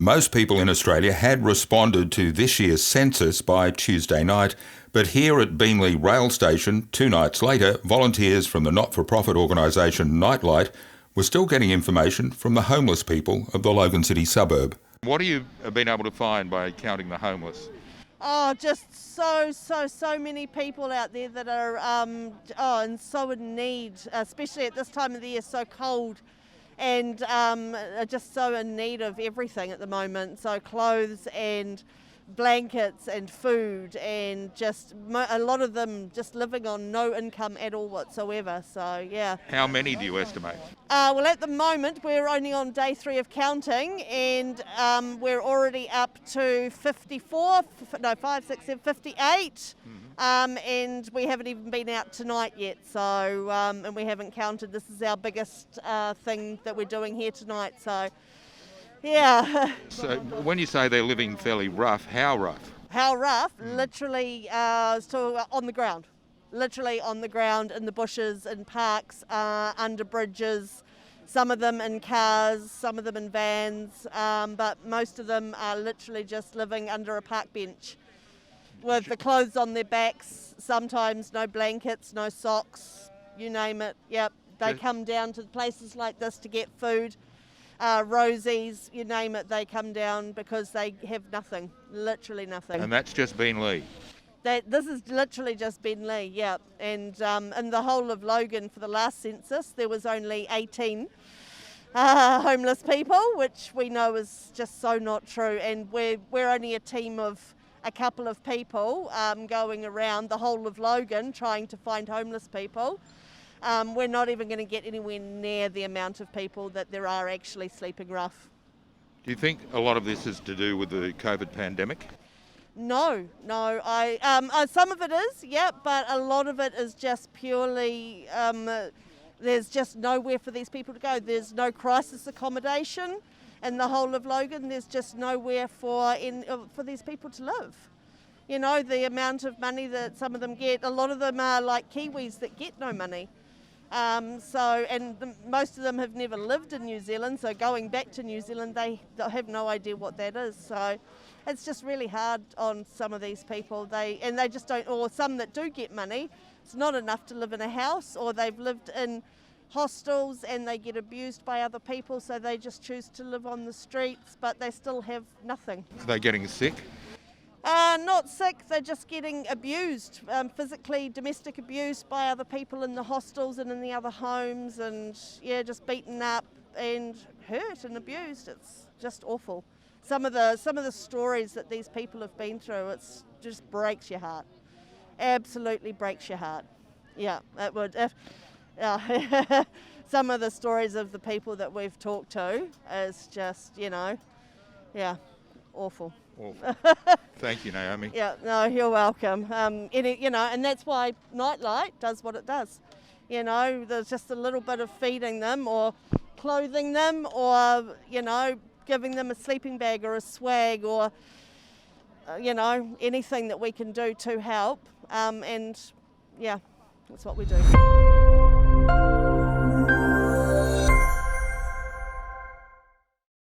Most people in Australia had responded to this year's census by Tuesday night, but here at Beenleigh rail station, 2 nights later, volunteers from the not-for-profit organisation Nightlight were still getting information from the homeless people of the Logan City suburb. What have you been able to find by counting the homeless? Oh, just so many people out there that are and so in need, especially at this time of the year, so cold, and are just so in need of everything at the moment. So clothes and blankets and food, and just a lot of them just living on no income at all whatsoever. So yeah. How many do you estimate? Well, at the moment we're only on day 3 of counting, and we're already up to 58. And we haven't even been out tonight yet, so and we haven't counted. This is our biggest thing that we're doing here tonight, so yeah. So when you say they're living fairly rough, how rough? How rough? Literally on the ground. Literally on the ground, in the bushes, in parks, under bridges, some of them in cars, some of them in vans, but most of them are literally just living under a park bench with the clothes on their backs, sometimes no blankets, no socks, you name it. Yep, they come down to places like this to get food. Rosie's, you name it, they come down because they have nothing, literally nothing. And that's just Beenleigh? This is literally just Beenleigh, yeah. And in the whole of Logan for the last census, there was only 18 homeless people, which we know is just so not true. And we're only a team of a couple of people going around the whole of Logan trying to find homeless people. We're not even going to get anywhere near the amount of people that there are actually sleeping rough. Do you think a lot of this is to do with the COVID pandemic? No. Some of it is, yeah, but a lot of it is just purely, there's just nowhere for these people to go. There's no crisis accommodation in the whole of Logan. There's just nowhere for these people to live. You know, the amount of money that some of them get, a lot of them are like Kiwis that get no money. Most of them have never lived in New Zealand, so going back to New Zealand, they have no idea what that is. So it's just really hard on some of these people. They just don't, or some that do get money, it's not enough to live in a house, or they've lived in hostels and they get abused by other people, so they just choose to live on the streets, but they still have nothing. Are they getting sick? Not sick, they're just getting abused, physically, domestic abuse by other people in the hostels and in the other homes, and yeah, just beaten up and hurt and abused. It's just awful. Some of the stories that these people have been through, it's just breaks your heart. Absolutely breaks your heart. Yeah, it would. Some of the stories of the people that we've talked to is just, yeah, awful. Thank you, Naomi. Yeah, no, you're welcome. And that's why Nightlight does what it does. There's just a little bit of feeding them or clothing them or, giving them a sleeping bag or a swag or, anything that we can do to help. And, yeah, that's what we do.